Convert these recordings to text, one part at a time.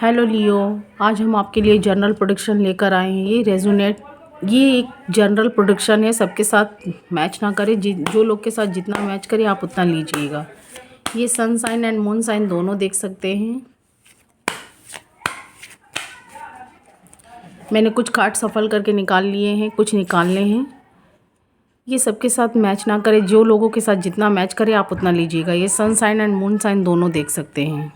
Hello लियो। आज हम आपके लिए जनरल प्रोडिक्शन लेकर आए हैं। ये एक जनरल प्रोडिक्शन है, सबके साथ मैच ना करे। जो लोग के साथ जितना मैच करे आप उतना लीजिएगा। ये sun sign and moon sign दोनों देख सकते हैं। मैंने कुछ कार्ड सफल करके निकाल लिए हैं, कुछ निकालने हैं। ये सबके साथ मैच ना करे, जो लोगों के साथ जितना मैच करे आप उतना लीजिएगा। ये sun sign and moon sign दोनों देख सकते हैं।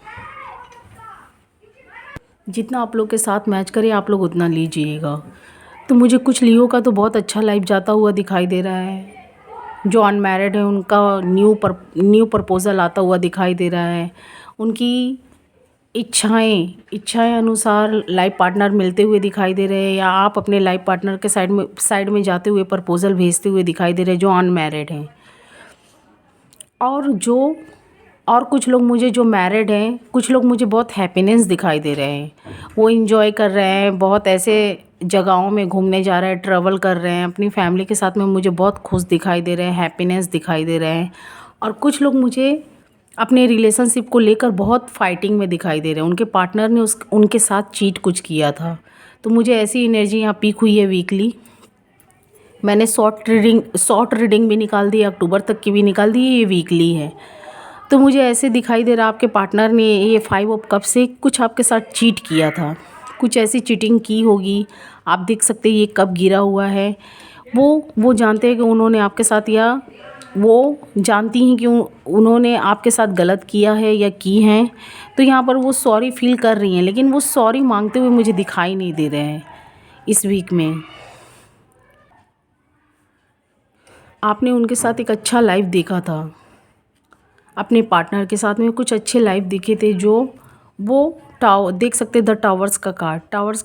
जितना आप लोग के साथ मैच करे आप लोग उतना लीजिएगा। तो मुझे कुछ लियो का तो बहुत अच्छा लाइफ जाता हुआ दिखाई दे रहा है। जो अनमैरिड है उनका न्यू प्रपोज़ल आता हुआ दिखाई दे रहा है। उनकी इच्छाएं अनुसार लाइफ पार्टनर मिलते हुए दिखाई दे रहे हैं, या आप अपने लाइफ पार्टनर के साइड में जाते हुए प्रपोज़ल भेजते हुए दिखाई दे रहे हैं जो अनमैरिड हैं। और कुछ लोग मुझे जो मैरिड हैं, कुछ लोग मुझे बहुत हैप्पीनेस दिखाई दे रहे हैं। वो इंजॉय कर रहे हैं, बहुत ऐसे जगहों में घूमने जा रहे हैं, ट्रैवल कर रहे हैं अपनी फैमिली के साथ में। मुझे बहुत खुश दिखाई दे रहे हैं, हैप्पीनेस दिखाई दे रहे हैं। और कुछ लोग मुझे अपने रिलेशनशिप को लेकर बहुत फाइटिंग में दिखाई दे रहे हैं। उनके पार्टनर ने उनके साथ चीट कुछ किया था। तो मुझे ऐसी एनर्जी यहाँ पीक हुई है वीकली। मैंने शॉर्ट रीडिंग भी निकाल दी, अक्टूबर तक की भी निकाल दी। ये वीकली है। तो मुझे ऐसे दिखाई दे रहा आपके पार्टनर ने ये 5 ऑफ कप से कुछ आपके साथ चीट किया था, कुछ ऐसी चीटिंग की होगी। आप देख सकते हैं ये कप गिरा हुआ है। वो जानते हैं कि उन्होंने आपके साथ, या वो जानती हैं कि उन्होंने आपके साथ गलत किया है या की हैं। तो यहाँ पर वो सॉरी फील कर रही हैं, लेकिन वो सॉरी मांगते हुए मुझे दिखाई नहीं दे रहे हैं इस वीक में। आपने उनके साथ एक अच्छा लाइफ देखा था, अपने पार्टनर के साथ में कुछ अच्छे लाइफ दिखे थे। जो वो देख सकते द टावर्स का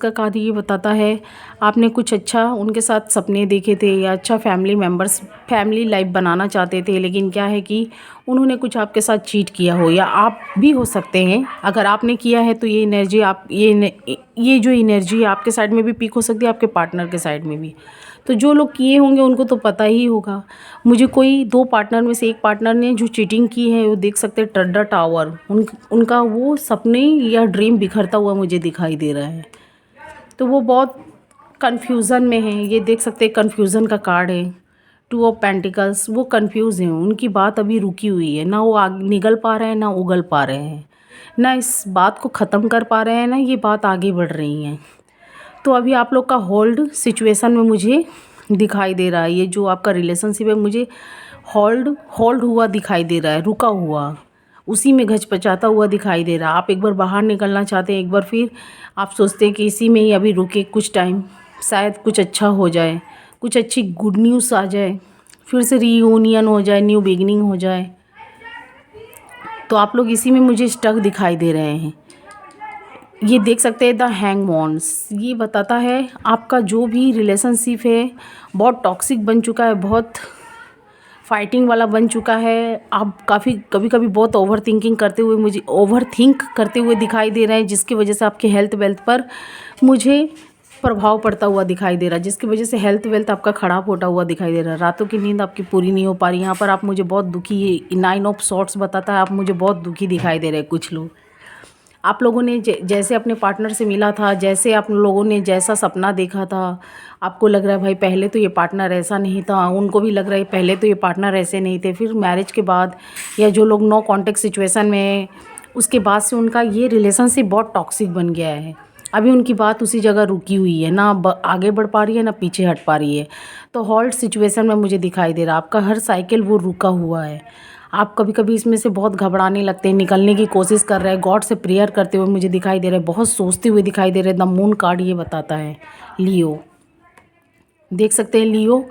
कार्ड ये बताता है आपने कुछ अच्छा उनके साथ सपने देखे थे, या अच्छा फैमिली लाइफ बनाना चाहते थे। लेकिन क्या है कि उन्होंने कुछ आपके साथ चीट किया हो, या आप भी हो सकते हैं। अगर आपने किया है तो ये एनर्जी ये जो एनर्जी है आपके साइड में भी पीक हो सकती है, आपके पार्टनर के साइड में भी। तो जो लोग किए होंगे उनको तो पता ही होगा। मुझे कोई 2 पार्टनर में से एक पार्टनर ने जो चीटिंग की है, वो देख सकते हैं द टावर, उनका वो सपने या ड्रीम बिखरता हुआ मुझे दिखाई दे रहा है। तो वो बहुत कन्फ्यूज़न में है। ये देख सकते हैं कन्फ्यूज़न का कार्ड है, 2 ऑफ पेंटिकल्स। वो कन्फ्यूज़ हैं, उनकी बात अभी रुकी हुई है। ना वो आगे निकल पा रहे हैं, ना उगल पा रहे हैं, ना इस बात को ख़त्म कर पा रहे हैं, ना ये बात आगे बढ़ रही हैं। तो अभी आप लोग का होल्ड सिचुएशन में मुझे दिखाई दे रहा है। ये जो आपका रिलेशनशिप है मुझे होल्ड हुआ दिखाई दे रहा है, रुका हुआ, उसी में घचपचाता हुआ दिखाई दे रहा है। आप एक बार बाहर निकलना चाहते हैं, एक बार फिर आप सोचते हैं कि इसी में ही अभी रुके कुछ टाइम, शायद कुछ अच्छा हो जाए, कुछ अच्छी गुड न्यूज़ आ जाए, फिर से रीयूनियन हो जाए, न्यू बिगनिंग हो जाए। तो आप लोग इसी में मुझे स्टक दिखाई दे रहे हैं। ये देख सकते हैं द हैंगमैन्स, ये बताता है आपका जो भी रिलेशनशिप है बहुत टॉक्सिक बन चुका है, बहुत फाइटिंग वाला बन चुका है। आप कभी कभी बहुत ओवर थिंक करते हुए दिखाई दे रहे हैं, जिसकी वजह से आपके हेल्थ वेल्थ पर मुझे प्रभाव पड़ता हुआ दिखाई दे रहा है, जिसकी वजह से हेल्थ वेल्थ आपका खराब होता हुआ दिखाई दे रहा है। रातों की नींद आपकी पूरी नहीं हो पा रही। यहाँ पर आप मुझे बहुत दुखी, 9 ऑफ सॉर्ड्स बताता है आप मुझे बहुत दुखी दिखाई दे रहे हैं। कुछ लोग आप लोगों ने जैसे अपने पार्टनर से मिला था, जैसे आप लोगों ने जैसा सपना देखा था, आपको लग रहा है भाई पहले तो ये पार्टनर ऐसा नहीं था, उनको भी लग रहा है पहले तो ये पार्टनर ऐसे नहीं थे। फिर मैरिज के बाद, या जो लोग नो कॉन्टेक्ट सिचुएशन में, उसके बाद से उनका ये रिलेशनशिप बहुत टॉक्सिक बन गया है। अभी उनकी बात उसी जगह रुकी हुई है, ना आगे बढ़ पा रही है, ना पीछे हट पा रही है। तो हॉल्ट सिचुएशन में मुझे दिखाई दे रहा है आपका हर साइकिल वो रुका हुआ है। आप कभी कभी इसमें से बहुत घबराने लगते हैं, निकलने की कोशिश कर रहे हैं, गॉड से प्रेयर करते हुए मुझे दिखाई दे रहे हैं, बहुत सोचते हुए दिखाई दे रहे हैं। द मून कार्ड ये बताता है लियो, देख सकते हैं लियो,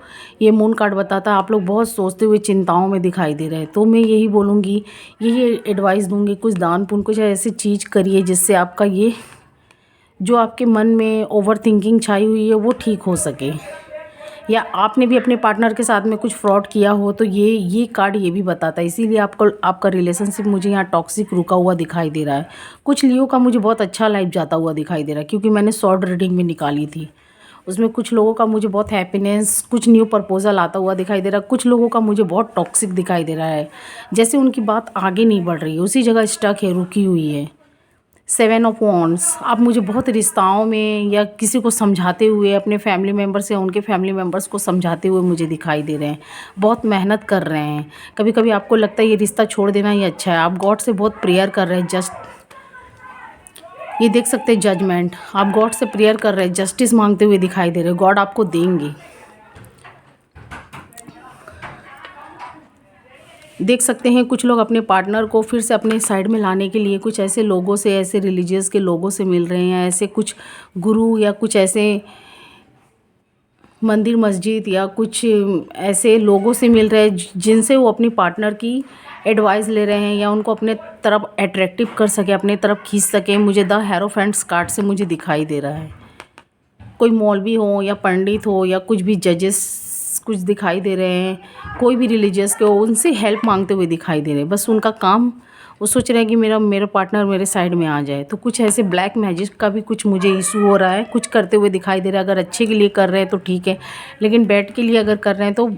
ये मून कार्ड बताता है आप लोग बहुत सोचते हुए चिंताओं में दिखाई दे रहे हैं। तो मैं यही बोलूँगी, यही एडवाइस दूँगी, कुछ दान पुण्य कुछ ऐसी चीज़ करिए जिससे आपका ये जो आपके मन में ओवर थिंकिंग छाई हुई है वो ठीक हो सके। या आपने भी अपने पार्टनर के साथ में कुछ फ्रॉड किया हो तो ये कार्ड ये भी बताता है। इसीलिए आपका रिलेशनशिप मुझे यहाँ टॉक्सिक रुका हुआ दिखाई दे रहा है। कुछ लियो का मुझे बहुत अच्छा लाइफ जाता हुआ दिखाई दे रहा है, क्योंकि मैंने शॉर्ट रीडिंग में निकाली थी। उसमें कुछ लोगों का मुझे बहुत हैप्पीनेस, कुछ न्यू प्रपोजल आता हुआ दिखाई दे रहा है। कुछ लोगों का मुझे बहुत टॉक्सिक दिखाई दे रहा है, जैसे उनकी बात आगे नहीं बढ़ रही है, उसी जगह स्टक है, रुकी हुई है। सेवन ऑफ वॉन्ड्स, आप मुझे बहुत रिश्ताओं में या किसी को समझाते हुए, अपने फैमिली मेम्बर्स या उनके फैमिली मेम्बर्स को समझाते हुए मुझे दिखाई दे रहे हैं। बहुत मेहनत कर रहे हैं। कभी कभी आपको लगता है ये रिश्ता छोड़ देना ही अच्छा है। आप गॉड से बहुत प्रेयर कर रहे हैं। ये देख सकते हैं जजमेंट, आप गॉड से प्रेयर कर रहे हैं, जस्टिस मांगते हुए दिखाई दे रहे हैं। गॉड आपको देंगे। देख सकते हैं कुछ लोग अपने पार्टनर को फिर से अपने साइड में लाने के लिए कुछ ऐसे लोगों से, ऐसे रिलीजियस के लोगों से मिल रहे हैं, ऐसे कुछ गुरु या कुछ ऐसे मंदिर मस्जिद या कुछ ऐसे लोगों से मिल रहे हैं जिनसे वो अपनी पार्टनर की एडवाइस ले रहे हैं या उनको अपने तरफ अट्रैक्टिव कर सके, अपने तरफ खींच सके। मुझे द हेरोफेंट्स कार्ड से मुझे दिखाई दे रहा है। कोई मौलवी हो या पंडित हो या कुछ भी जजेस कुछ दिखाई दे रहे हैं, कोई भी रिलीजियस के हो, उनसे हेल्प मांगते हुए दिखाई दे रहे हैं। बस उनका काम वो सोच रहे हैं कि मेरा पार्टनर मेरे साइड में आ जाए। तो कुछ ऐसे ब्लैक मैजिक का भी कुछ मुझे इशू हो रहा है, कुछ करते हुए दिखाई दे रहा है। अगर अच्छे के लिए कर रहे हैं तो ठीक है, लेकिन बैड के लिए अगर कर रहे हैं तो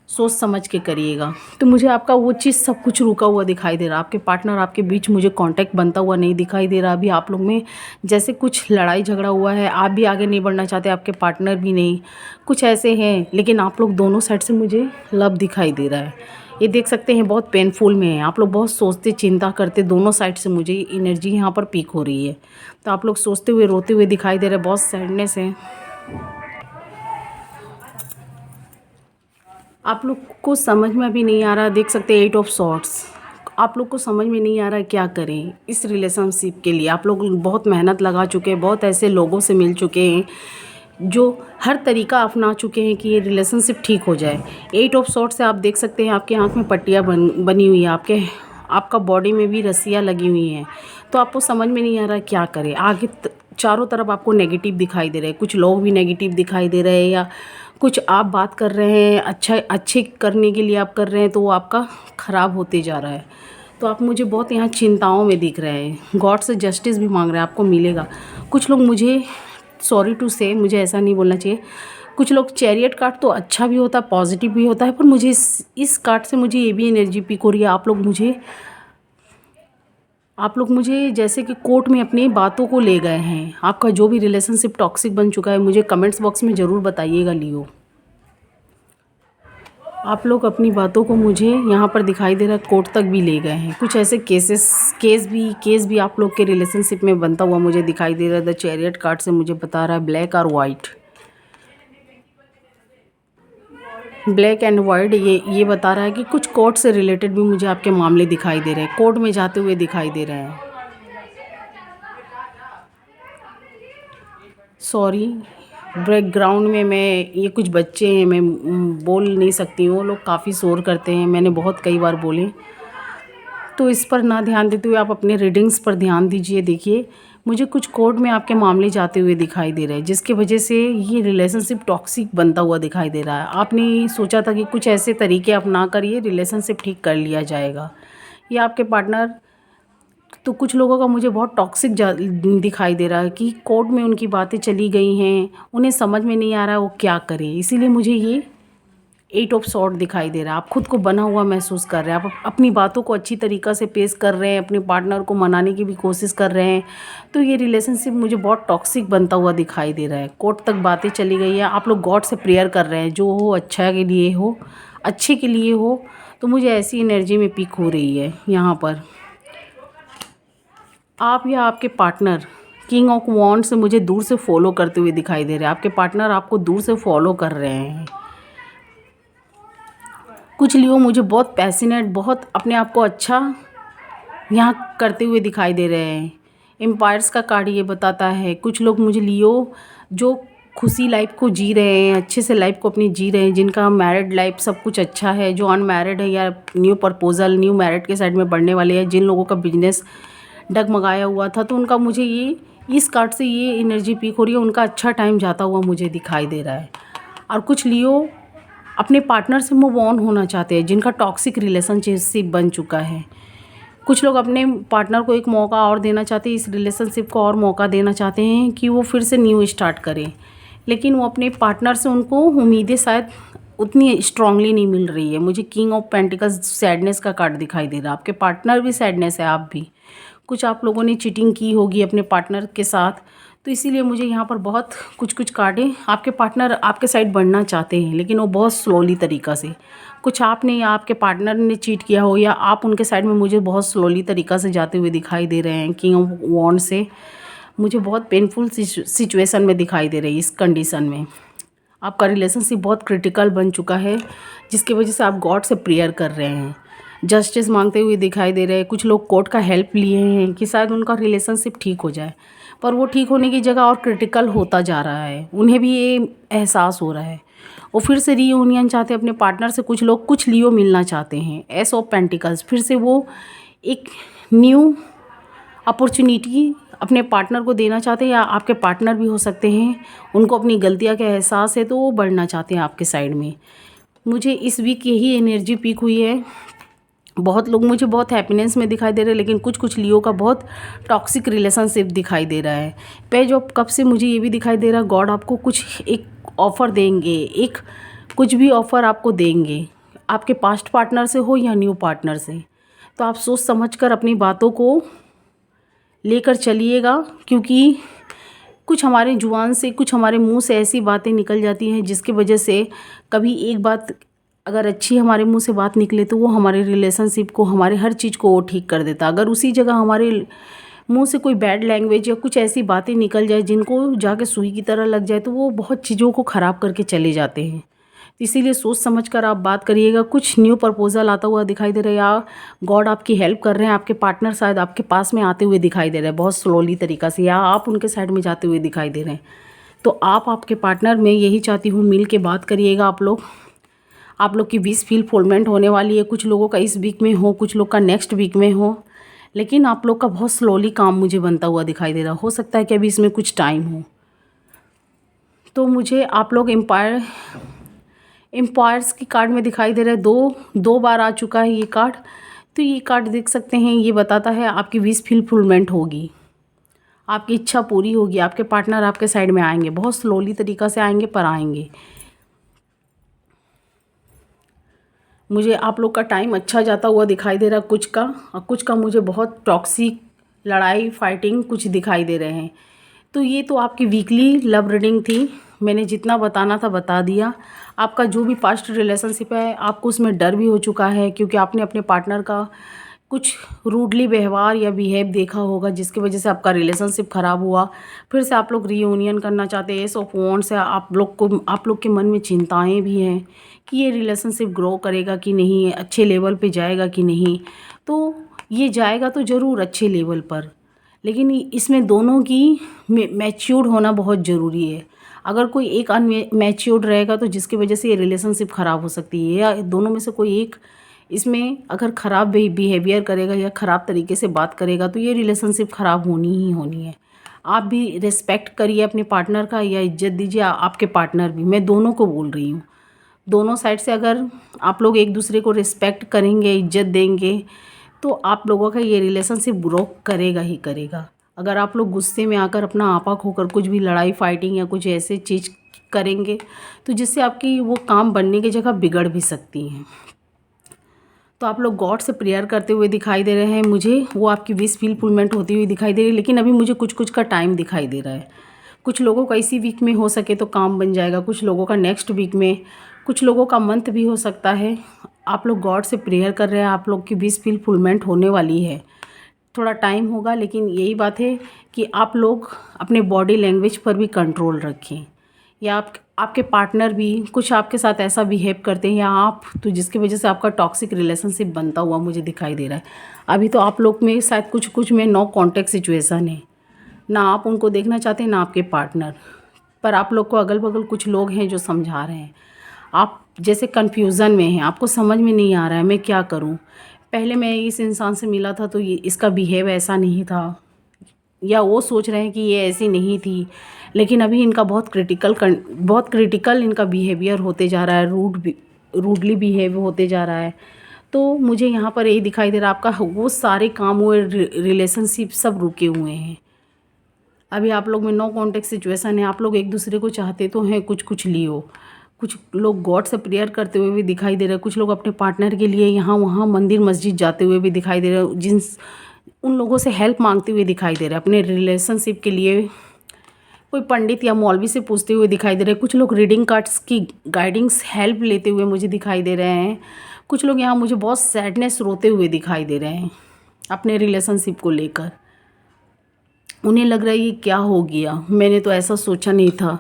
सोच समझ के करिएगा। तो मुझे आपका वो चीज़ सब कुछ रुका हुआ दिखाई दे रहा है। आपके पार्टनर आपके बीच मुझे कांटेक्ट बनता हुआ नहीं दिखाई दे रहा। अभी आप लोग में जैसे कुछ लड़ाई झगड़ा हुआ है, आप भी आगे नहीं बढ़ना चाहते, आपके पार्टनर भी नहीं, कुछ ऐसे हैं। लेकिन आप लोग दोनों साइड से मुझे लव दिखाई दे रहा है। ये देख सकते हैं बहुत पेनफुल में है। आप लोग बहुत सोचते चिंता करते, दोनों साइड से मुझे एनर्जी यहाँ पर पीक हो रही है। तो आप लोग सोचते हुए रोते हुए दिखाई दे रहे हैं, बहुत सैडनेस है। आप लोग को समझ में अभी नहीं आ रहा। देख सकते हैं 8 ऑफ सॉर्ड्स, आप लोग को समझ में नहीं आ रहा है क्या करें इस रिलेशनशिप के लिए। आप लोग बहुत मेहनत लगा चुके हैं, बहुत ऐसे लोगों से मिल चुके हैं जो हर तरीका अपना चुके हैं कि ये रिलेशनशिप ठीक हो जाए। 8 ऑफ सॉर्ड्स से आप देख सकते हैं आपके आँख में पट्टियाँ बनी हुई है, आपका बॉडी में भी रस्सियाँ लगी हुई हैं। तो आपको समझ में नहीं आ रहा है क्या करें आगे। चारों तरफ आपको नेगेटिव दिखाई दे रहे हैं, कुछ लोग भी नेगेटिव दिखाई दे रहे हैं, या कुछ आप बात कर रहे हैं अच्छे करने के लिए आप कर रहे हैं तो वो आपका ख़राब होते जा रहा है। तो आप मुझे बहुत यहाँ चिंताओं में दिख रहे हैं। गॉड से जस्टिस भी मांग रहे हैं, आपको मिलेगा। कुछ लोग मुझे, सॉरी टू से, मुझे ऐसा नहीं बोलना चाहिए, कुछ लोग चैरियट कार्ड तो अच्छा भी होता है, पॉजिटिव भी होता है, पर मुझे इस कार्ड से मुझे ये भी एनर्जी पिक हो रही है। आप लोग मुझे जैसे कि कोर्ट में अपनी बातों को ले गए हैं। आपका जो भी रिलेशनशिप टॉक्सिक बन चुका है, मुझे कमेंट्स बॉक्स में ज़रूर बताइएगा लियो। आप लोग अपनी बातों को मुझे यहाँ पर दिखाई दे रहा है कोर्ट तक भी ले गए हैं। कुछ ऐसे केस भी आप लोग के रिलेशनशिप में बनता हुआ मुझे दिखाई दे रहा है। द चैरियट कार्ड से मुझे बता रहा है ब्लैक और वाइट, ब्लैक एंड वाइट। ये बता रहा है कि कुछ कोर्ट से रिलेटेड भी मुझे आपके मामले दिखाई दे रहे हैं, कोर्ट में जाते हुए दिखाई दे रहे हैं। सॉरी, बैकग्राउंड में ये कुछ बच्चे हैं, मैं बोल नहीं सकती हूँ, लोग काफ़ी शोर करते हैं, मैंने बहुत कई बार बोले। तो इस पर ना ध्यान देते हुए आप अपने रीडिंग्स पर ध्यान दीजिए। देखिए मुझे कुछ कोर्ट में आपके मामले जाते हुए दिखाई दे रहे हैं, जिसकी वजह से ये रिलेशनशिप टॉक्सिक बनता हुआ दिखाई दे रहा है। आपने सोचा था कि कुछ ऐसे तरीके अपना कर ये रिलेशनशिप ठीक कर लिया जाएगा। ये आपके पार्टनर, तो कुछ लोगों का मुझे बहुत टॉक्सिक दिखाई दे रहा है कि कोर्ट में उनकी बातें चली गई हैं, उन्हें समझ में नहीं आ रहा है वो क्या करें। इसीलिए मुझे ये 8 ऑफ सॉर्ड दिखाई दे रहा है। आप खुद को बना हुआ महसूस कर रहे हैं, आप अपनी बातों को अच्छी तरीक़ा से पेश कर रहे हैं, अपने पार्टनर को मनाने की भी कोशिश कर रहे हैं। तो ये रिलेशनशिप मुझे बहुत टॉक्सिक बनता हुआ दिखाई दे रहा है। कोर्ट तक बातें चली गई है। आप लोग गॉड से प्रेयर कर रहे हैं, जो हो अच्छा के लिए हो, अच्छे के लिए हो। तो मुझे ऐसी एनर्जी में पिक हो रही है यहाँ पर। आप या आपके पार्टनर किंग ऑफ वॉन्ड्स से मुझे दूर से फॉलो करते हुए दिखाई दे रहे हैं। आपके पार्टनर आपको दूर से फॉलो कर रहे हैं। कुछ लियो मुझे बहुत पैसिनेट, बहुत अपने आप को अच्छा यहाँ करते हुए दिखाई दे रहे हैं। एम्पायर्स का कार्ड ये बताता है कुछ लोग मुझे लियो जो खुशी लाइफ को जी रहे हैं, अच्छे से लाइफ को अपनी जी रहे हैं, जिनका मैरिड लाइफ सब कुछ अच्छा है, जो अनमैरिड है या न्यू प्रपोजल न्यू मैरिड के साइड में बढ़ने वाले हैं, जिन लोगों का बिजनेस डगमगाया हुआ था, तो उनका मुझे ये इस कार्ड से ये एनर्जी पीक हो रही है, उनका अच्छा टाइम जाता हुआ मुझे दिखाई दे रहा है। और कुछ लियो अपने पार्टनर से मूव ऑन होना चाहते हैं, जिनका टॉक्सिक रिलेशनशिप बन चुका है। कुछ लोग अपने पार्टनर को एक मौका और देना चाहते हैं, इस रिलेशनशिप को और मौका देना चाहते हैं कि वो फिर से न्यू स्टार्ट करें, लेकिन वो अपने पार्टनर से उनको उम्मीदें शायद उतनी स्ट्रांगली नहीं मिल रही है। मुझे किंग ऑफ पेंटिकल्स सैडनेस का कार्ड दिखाई दे रहा है। आपके पार्टनर भी सैडनेस है, आप भी कुछ आप लोगों ने चीटिंग की होगी अपने पार्टनर के साथ, तो इसीलिए मुझे यहाँ पर बहुत कुछ कार्डें, आपके पार्टनर आपके साइड बढ़ना चाहते हैं लेकिन वो बहुत स्लोली तरीक़ा से, कुछ आपने या आपके पार्टनर ने चीट किया हो या आप उनके साइड में मुझे बहुत स्लोली तरीक़ा से जाते हुए दिखाई दे रहे हैं। किंग ऑफ वॉन्ड से मुझे बहुत पेनफुल सिचुएशन में दिखाई दे रही है। इस कंडीशन में आपका रिलेशनशिप बहुत क्रिटिकल बन चुका है, जिसकी वजह से आप गॉड से प्रेयर कर रहे हैं, जस्टिस मांगते हुए दिखाई दे रहे हैं। कुछ लोग कोर्ट का हेल्प लिए हैं कि शायद उनका रिलेशनशिप ठीक हो जाए, पर वो ठीक होने की जगह और क्रिटिकल होता जा रहा है। उन्हें भी ये एहसास हो रहा है, वो फिर से रीयूनियन चाहते हैं अपने पार्टनर से। कुछ लोग कुछ लियो मिलना चाहते हैं, एस ऑफ पेंटिकल्स, फिर से वो एक न्यू अपॉर्चुनिटी अपने पार्टनर को देना चाहते हैं, या आपके पार्टनर भी हो सकते हैं, उनको अपनी गलतियाँ का एहसास है तो वो बढ़ना चाहते हैं आपके साइड में। मुझे इस वीक यही एनर्जी पीक हुई है। बहुत लोग मुझे बहुत हैप्पीनेस में दिखाई दे रहे हैं, लेकिन कुछ लियो का बहुत टॉक्सिक रिलेशनशिप दिखाई दे रहा है। पेज ऑफ कप से मुझे ये भी दिखाई दे रहा है गॉड आपको कुछ एक ऑफ़र देंगे, एक कुछ भी ऑफ़र आपको देंगे, आपके पास्ट पार्टनर से हो या न्यू पार्टनर से। तो आप सोच समझ कर अपनी बातों को लेकर चलिएगा, क्योंकि कुछ हमारे जुबान से, कुछ हमारे मुंह से ऐसी बातें निकल जाती हैं जिसकी वजह से कभी एक बात अगर अच्छी हमारे मुंह से बात निकले तो वो हमारे रिलेशनशिप को, हमारे हर चीज़ को वो ठीक कर देता। अगर उसी जगह हमारे मुंह से कोई बैड लैंग्वेज या कुछ ऐसी बातें निकल जाए जिनको जाके सुई की तरह लग जाए, तो वो बहुत चीज़ों को ख़राब करके चले जाते हैं। तो इसीलिए सोच समझ कर आप बात करिएगा। कुछ न्यू प्रपोजल आता हुआ दिखाई दे रहा है, या गॉड आपकी हेल्प कर रहे हैं। आपके पार्टनर शायद आपके पास में आते हुए दिखाई दे रहे हैं बहुत स्लोली तरीक़ा से, या आप उनके साइड में जाते हुए दिखाई दे रहे हैं। तो आप आपके पार्टनर में यही चाहती हूँ, मिल के बात करिएगा। आप लोग की विश फुलफिलमेंट होने वाली है। कुछ लोगों का इस वीक में हो, कुछ लोग का नेक्स्ट वीक में हो, लेकिन आप लोग का बहुत स्लोली काम मुझे बनता हुआ दिखाई दे रहा। हो सकता है कि अभी इसमें कुछ टाइम हो। तो मुझे आप लोग एम्पायर्स की कार्ड में दिखाई दे रहा है। दो बार आ चुका है ये कार्ड। तो ये कार्ड देख सकते हैं, ये बताता है आपकी विश फुलफिलमेंट होगी, आपकी इच्छा पूरी होगी। आपके पार्टनर आपके साइड में आएंगे, बहुत स्लोली तरीक़ा से आएंगे, पर आएंगे। मुझे आप लोग का टाइम अच्छा जाता हुआ दिखाई दे रहा है कुछ का, और कुछ का मुझे बहुत टॉक्सिक लड़ाई फाइटिंग कुछ दिखाई दे रहे हैं। तो ये तो आपकी वीकली लव रीडिंग थी। मैंने जितना बताना था बता दिया। आपका जो भी पास्ट रिलेशनशिप है, आपको उसमें डर भी हो चुका है, क्योंकि आपने अपने पार्टनर का कुछ रूडली व्यवहार या बिहेव देखा होगा, जिसकी वजह से आपका रिलेशनशिप ख़राब हुआ। फिर से आप लोग रीयूनियन करना चाहते हैं। एस ऑफ वॉन्ड्स से आप लोग के मन में चिंताएं भी हैं कि ये रिलेशनशिप ग्रो करेगा कि नहीं, अच्छे लेवल पे जाएगा कि नहीं। तो ये जाएगा तो ज़रूर अच्छे लेवल पर, लेकिन इसमें दोनों की मैच्योर्ड होना बहुत ज़रूरी है। अगर कोई एक अनमैच्योर्ड रहेगा तो जिसकी वजह से ये रिलेशनशिप ख़राब हो सकती है, या दोनों में से कोई एक इसमें अगर ख़राब बिहेवियर करेगा या ख़राब तरीके से बात करेगा, तो ये रिलेशनशिप ख़राब होनी ही होनी है। आप भी रिस्पेक्ट करिए अपने पार्टनर का, या इज्जत दीजिए। आपके पार्टनर भी, मैं दोनों को बोल रही हूँ, दोनों साइड से अगर आप लोग एक दूसरे को रिस्पेक्ट करेंगे, इज्जत देंगे, तो आप लोगों का ये रिलेशनशिप ग्रो करेगा ही करेगा। अगर आप लोग गुस्से में आकर अपना आपा खोकर कुछ भी लड़ाई फाइटिंग या कुछ ऐसे चीज़ करेंगे, तो जिससे आपकी वो काम बनने की जगह बिगड़ भी सकती हैं। तो आप लोग गॉड से प्रेयर करते हुए दिखाई दे रहे हैं मुझे, वो आपकी विश फुलफिलमेंट होती हुई दिखाई दे रही है। लेकिन अभी मुझे कुछ का टाइम दिखाई दे रहा है। कुछ लोगों का इसी वीक में हो सके तो काम बन जाएगा, कुछ लोगों का नेक्स्ट वीक में, कुछ लोगों का मंथ भी हो सकता है। आप लोग गॉड से प्रेयर कर रहे हैं, आप लोग की विश फुलफिलमेंट होने वाली है। थोड़ा टाइम होगा, लेकिन यही बात है कि आप लोग अपने बॉडी लैंग्वेज पर भी कंट्रोल रखें, या आपके पार्टनर भी कुछ आपके साथ ऐसा बिहेव करते हैं, या आप, तो जिसकी वजह से आपका टॉक्सिक रिलेशनशिप बनता हुआ मुझे दिखाई दे रहा है। अभी तो आप लोग में शायद कुछ में नो कॉन्टेक्ट सिचुएशन है, ना आप उनको देखना चाहते हैं ना आपके पार्टनर, पर आप लोग को अगल बगल कुछ लोग हैं जो समझा रहे हैं। आप जैसे कन्फ्यूज़न में हैं, आपको समझ में नहीं आ रहा है मैं क्या करूं। पहले मैं इस इंसान से मिला था तो ये इसका बिहेव ऐसा नहीं था, या वो सोच रहे हैं कि ये ऐसी नहीं थी, लेकिन अभी इनका बहुत क्रिटिकल इनका बिहेवियर होते जा रहा है, रूडली बिहेव होते जा रहा है। तो मुझे यहाँ पर यही दिखाई दे रहा है, आपका वो सारे काम हुए, रिलेशनशिप सब रुके हुए हैं। अभी आप लोग में नो कॉन्टेक्ट सिचुएशन है। आप लोग एक दूसरे को चाहते तो हैं, कुछ लियो। कुछ लोग गॉड से प्रेयर करते हुए भी दिखाई दे रहे हैं। कुछ लोग अपने पार्टनर के लिए यहाँ वहाँ मंदिर मस्जिद जाते हुए भी दिखाई दे रहे हैं। उन लोगों से हेल्प मांगते हुए दिखाई दे रहे हैं अपने रिलेशनशिप के लिए। कोई पंडित या मौलवी से पूछते हुए दिखाई दे रहे हैं। कुछ लोग रीडिंग कार्ड्स की गाइडिंग्स हेल्प लेते हुए मुझे दिखाई दे रहे हैं। कुछ लोग यहाँ मुझे बहुत सैडनेस रोते हुए दिखाई दे रहे हैं अपने रिलेशनशिप को लेकर। उन्हें लग रहा है ये क्या हो गया, मैंने तो ऐसा सोचा नहीं था।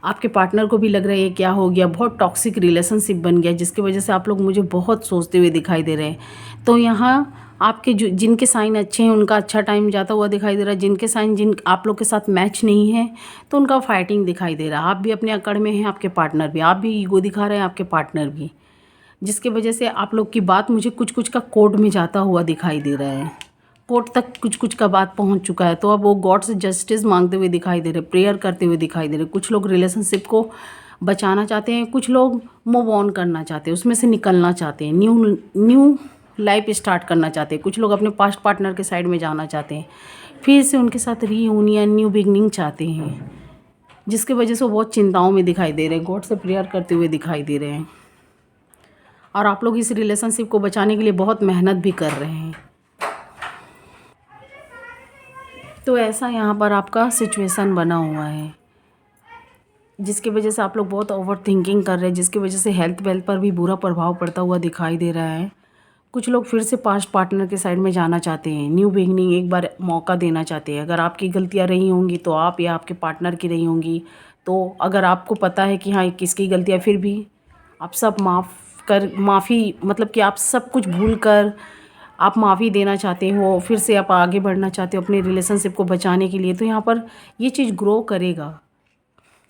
आपके पार्टनर को भी लग रहा है ये क्या हो गया, बहुत टॉक्सिक रिलेशनशिप बन गया, जिसकी वजह से आप लोग मुझे बहुत सोचते हुए दिखाई दे रहे हैं। तो यहाँ आपके जो जिनके साइन अच्छे हैं उनका अच्छा टाइम जाता हुआ दिखाई दे रहा है। जिनके साइन जिन आप लोग के साथ मैच नहीं है तो उनका फाइटिंग दिखाई दे रहा है। आप भी अपने अकड़ में हैं, आपके पार्टनर भी, आप भी ईगो दिखा रहे हैं, आपके पार्टनर भी, जिसकी वजह से आप लोग की बात मुझे कुछ कुछ का कोर्ट में जाता हुआ दिखाई दे रहा है। कोर्ट तक कुछ कुछ का बात पहुंच चुका है। तो अब वो गॉड से जस्टिस मांगते हुए दिखाई दे रहे, प्रेयर करते हुए दिखाई दे रहे। कुछ लोग रिलेशनशिप को बचाना चाहते हैं, कुछ लोग मूव ऑन करना चाहते हैं, उसमें से निकलना चाहते हैं, न्यू लाइफ स्टार्ट करना चाहते हैं। कुछ लोग अपने पास्ट पार्टनर के साइड में जाना चाहते हैं, फिर से उनके साथ रीयूनियन, न्यू बिगनिंग चाहते हैं, जिसकी वजह से वो बहुत चिंताओं में दिखाई दे रहे हैं, गॉड से प्रेयर करते हुए दिखाई दे रहे हैं। और आप लोग इस रिलेशनशिप को बचाने के लिए बहुत मेहनत भी कर रहे हैं। तो ऐसा यहाँ पर आपका सिचुएशन बना हुआ है, जिसकी वजह से आप लोग बहुत ओवर थिंकिंग कर रहे हैं, जिसकी वजह से हेल्थ वेल्थ पर भी बुरा प्रभाव पड़ता हुआ दिखाई दे रहा है। कुछ लोग फिर से पास्ट पार्टनर के साइड में जाना चाहते हैं, न्यू बिगनिंग एक बार मौका देना चाहते हैं। अगर आपकी गलतियाँ रही होंगी तो आप या आपके पार्टनर की रही होंगी, तो अगर आपको पता है कि हाँ किसकी गलतियाँ, फिर भी आप सब माफ़ी मतलब कि आप सब कुछ भूल कर आप माफ़ी देना चाहते हो, फिर से आप आगे बढ़ना चाहते हो अपने रिलेशनशिप को बचाने के लिए। तो यहाँ पर ये चीज़ ग्रो करेगा,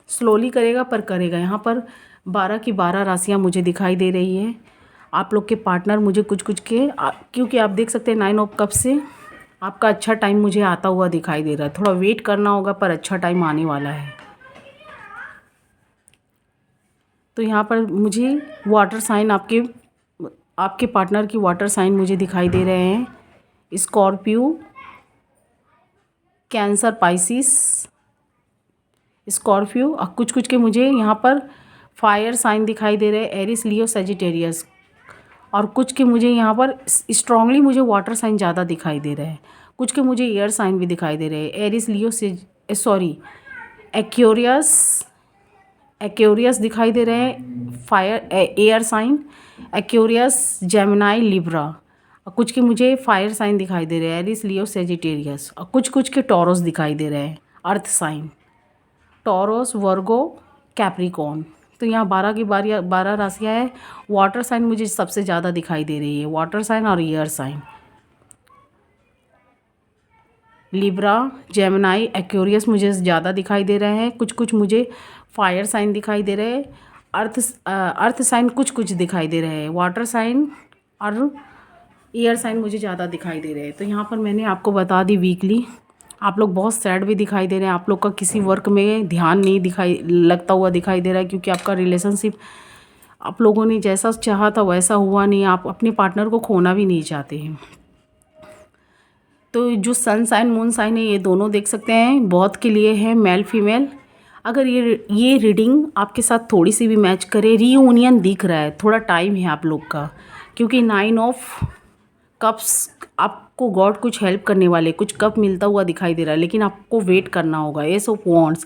स्लोली करेगा पर करेगा। यहाँ पर 12 की 12 राशियाँ मुझे दिखाई दे रही है। आप लोग के पार्टनर मुझे कुछ कुछ के क्योंकि आप देख सकते हैं 9 ऑफ कप से आपका अच्छा टाइम मुझे आता हुआ दिखाई दे रहा है। थोड़ा वेट करना होगा पर अच्छा टाइम आने वाला है। तो यहाँ पर मुझे वाटर साइन आपके पार्टनर की वाटर साइन मुझे दिखाई दे रहे हैं, स्कॉर्पियो, कैंसर, पाइसिस, स्कॉर्पियो। और कुछ कुछ के मुझे यहाँ पर फायर साइन दिखाई दे रहे हैं, एरिस, लियो, सेजिटेरियस। और कुछ के मुझे यहाँ पर स्ट्रांगली मुझे वाटर साइन ज़्यादा दिखाई दे रहे हैं। कुछ के मुझे एयर साइन भी दिखाई दे रहे हैं, एरिस, लियो, एक्वेरियस दिखाई दे रहे हैं, fire air sign, Aquarius, Gemini, Libra. और कुछ के मुझे फायर साइन दिखाई दे रहे हैं, एरिस, लियो, सेजिटेरियस। और कुछ कुछ के टॉरस दिखाई दे रहे हैं, अर्थ साइन, टॉरस, वर्गो, कैप्रिकॉर्न। तो यहाँ 12 की 12 राशियाँ है। वाटर साइन मुझे सबसे ज़्यादा दिखाई दे रही है, वाटर साइन और air sign, Libra, Gemini, Aquarius मुझे ज़्यादा दिखाई दे रहे हैं। कुछ कुछ मुझे फायर साइन दिखाई दे रहे हैं, अर्थ साइन कुछ कुछ दिखाई दे रहे हैं, वाटर साइन और एयर साइन मुझे ज़्यादा दिखाई दे रहे हैं। तो यहाँ पर मैंने आपको बता दी वीकली। आप लोग बहुत सैड भी दिखाई दे रहे हैं, आप लोग का किसी वर्क में ध्यान नहीं लगता हुआ दिखाई दे रहा है, क्योंकि आपका रिलेशनशिप आप लोगों ने जैसा चाहा था वैसा हुआ नहीं। आप अपने पार्टनर को खोना भी नहीं चाहते हैं। तो जो सन साइन, मून साइन है, ये दोनों देख सकते हैं, बहुत के लिए है, मेल फीमेल। अगर ये रीडिंग आपके साथ थोड़ी सी भी मैच करे, रीयूनियन दिख रहा है, थोड़ा टाइम है आप लोग का, क्योंकि 9 ऑफ कप्स आपको गॉड कुछ हेल्प करने वाले, कुछ कप मिलता हुआ दिखाई दे रहा है, लेकिन आपको वेट करना होगा। एस ऑफ वॉन्ड्स,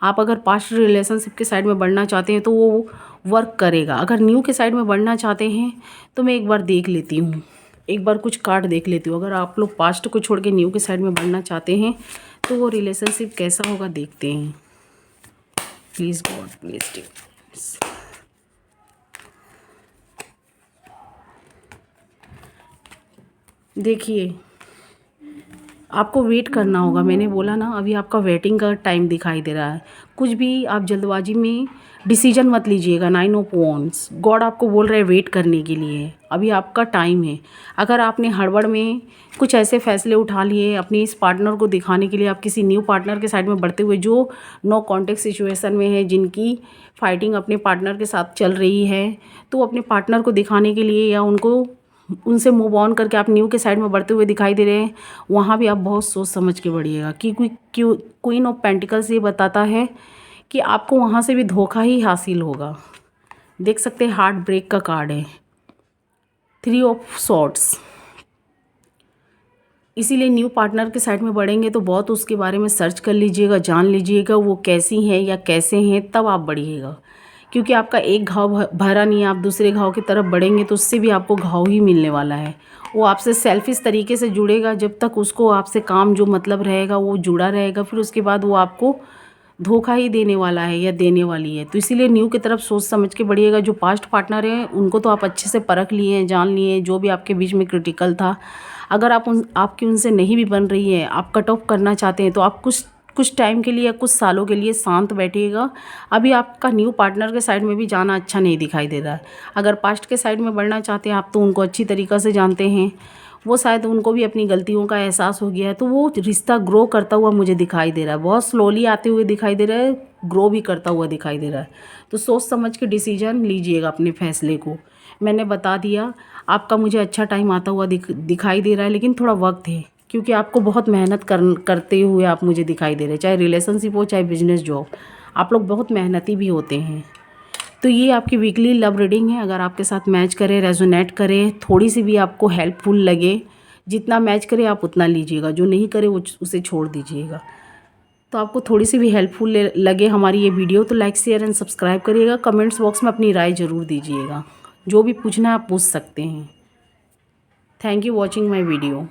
आप अगर पास्ट रिलेशनशिप के साइड में बढ़ना चाहते हैं तो वो वर्क करेगा। अगर न्यू के साइड में बढ़ना चाहते हैं तो मैं एक बार देख लेती हूँ, एक बार कुछ कार्ड देख लेती हूँ। अगर आप लोग पास्ट को छोड़ के न्यू के साइड में बढ़ना चाहते हैं तो वो रिलेशनशिप कैसा होगा देखते हैं। Please God, please take. देखिए, आपको वेट करना होगा, मैंने बोला ना, अभी आपका वेटिंग का टाइम दिखाई दे रहा है। कुछ भी आप जल्दबाजी में डिसीजन मत लीजिएगा। 9 ऑफ वॉन्ड्स, गॉड आपको बोल रहे हैं वेट करने के लिए, अभी आपका टाइम है। अगर आपने हड़बड़ में कुछ ऐसे फैसले उठा लिए अपने इस पार्टनर को दिखाने के लिए, आप किसी न्यू पार्टनर के साइड में बढ़ते हुए जो नो कॉन्टेक्ट सिचुएशन में है, जिनकी फाइटिंग अपने पार्टनर के साथ चल रही है, तो अपने पार्टनर को दिखाने के लिए या उनसे मूव ऑन करके आप न्यू के साइड में बढ़ते हुए दिखाई दे रहे हैं, वहाँ भी आप बहुत सोच समझ के बढ़िएगा। क्वीन ऑफ पेंटिकल्स ये बताता है कि आपको वहाँ से भी धोखा ही हासिल होगा। देख सकते हैं हार्ट ब्रेक का कार्ड है, 3 ऑफ सॉर्ड्स, इसीलिए न्यू पार्टनर के साइड में बढ़ेंगे तो बहुत उसके बारे में सर्च कर लीजिएगा, जान लीजिएगा वो कैसी हैं या कैसे हैं, तब आप बढ़िएगा। क्योंकि आपका एक घाव भरा नहीं है, आप दूसरे घाव की तरफ बढ़ेंगे तो उससे भी आपको घाव ही मिलने वाला है। वो आपसे सेल्फिश तरीके से जुड़ेगा, जब तक उसको आपसे काम जो मतलब रहेगा वो जुड़ा रहेगा, फिर उसके बाद वो आपको धोखा ही देने वाला है या देने वाली है। तो इसीलिए न्यू की तरफ सोच समझ के बढ़िएगा। जो पास्ट पार्टनर हैं उनको तो आप अच्छे से परख लिए हैं, जान लिए हैं, जो भी आपके बीच में क्रिटिकल था। अगर आपकी उनसे नहीं भी बन रही है, आप कट ऑफ करना चाहते हैं, तो आप कुछ टाइम के लिए या कुछ सालों के लिए शांत बैठिएगा। अभी आपका न्यू पार्टनर के साइड में भी जाना अच्छा नहीं दिखाई दे रहा है। अगर पास्ट के साइड में बढ़ना चाहते हैं आप, तो उनको अच्छी तरीक़ा से जानते हैं, वो शायद उनको भी अपनी गलतियों का एहसास हो गया है, तो वो रिश्ता ग्रो करता हुआ मुझे दिखाई दे रहा है। बहुत स्लोली आते हुए दिखाई दे रहा है, ग्रो भी करता हुआ दिखाई दे रहा है। तो सोच समझ के डिसीजन लीजिएगा अपने फैसले को। मैंने बता दिया, आपका मुझे अच्छा टाइम आता हुआ दिखाई दे रहा है, लेकिन थोड़ा वक्त है, क्योंकि आपको बहुत मेहनत करते हुए आप मुझे दिखाई दे रहे हैं। चाहे रिलेशनशिप हो, चाहे बिजनेस जॉब, आप लोग बहुत मेहनती भी होते हैं। तो ये आपकी वीकली लव रीडिंग है। अगर आपके साथ मैच करे, रेजोनेट करे, थोड़ी सी भी आपको हेल्पफुल लगे, जितना मैच करे आप उतना लीजिएगा, जो नहीं करे वो उसे छोड़ दीजिएगा। तो आपको थोड़ी सी भी हेल्पफुल लगे हमारी ये वीडियो, तो लाइक शेयर एंड सब्सक्राइब करिएगा। कमेंट्स बॉक्स में अपनी राय ज़रूर दीजिएगा, जो भी पूछना है आप पूछ सकते हैं। Thank you watching my video.